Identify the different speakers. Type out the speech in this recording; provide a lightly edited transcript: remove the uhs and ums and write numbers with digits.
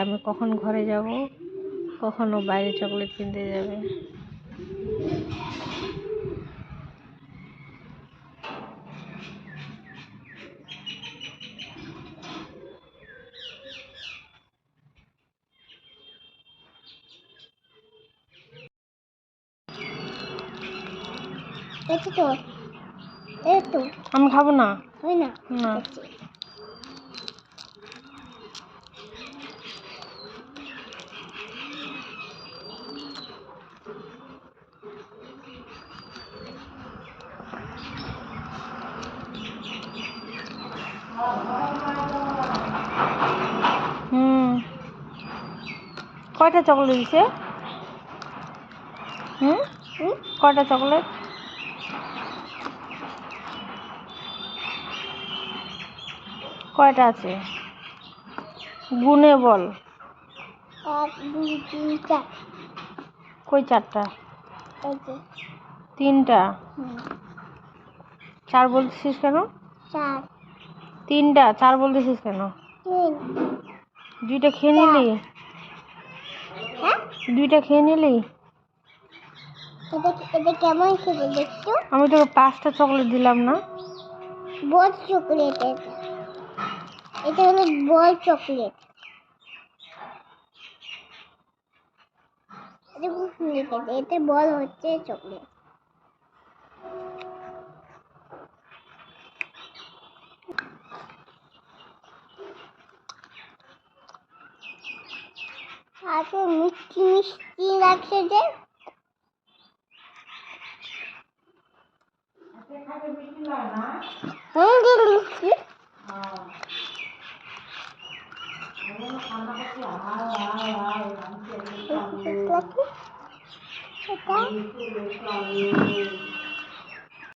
Speaker 1: আমি কখন ঘরে যাব, কখনো বাইরে চকলেট কিনতে যাবে। আমি খাবো না। না কয়টা চকলেট দিছে? কয়টা চকলেট? কয়টা আছে গুনে বল।
Speaker 2: 1 2 3 4।
Speaker 1: কই 4টা?
Speaker 2: এই যে
Speaker 1: 3টা। 4 বলতেছিস কেন?
Speaker 2: 4।
Speaker 1: 3টা 4 বলতেছিস কেন?
Speaker 2: 3।
Speaker 1: 2টা খেয়ে নিলি?
Speaker 2: হ্যাঁ
Speaker 1: 2টা খেয়ে নিলি?
Speaker 2: এটা কেমন খেতে দেখছো?
Speaker 1: আমি তোকে 5টা চকলেট দিলাম না?
Speaker 2: বল চকলেট এটা হলো বল চকলেট। এটা খুব সুন্দর খেতে। এতে বল হচ্ছে চকলেট। আর তো মিষ্টি মিষ্টি লাগছে যে। মিষ্টি এটা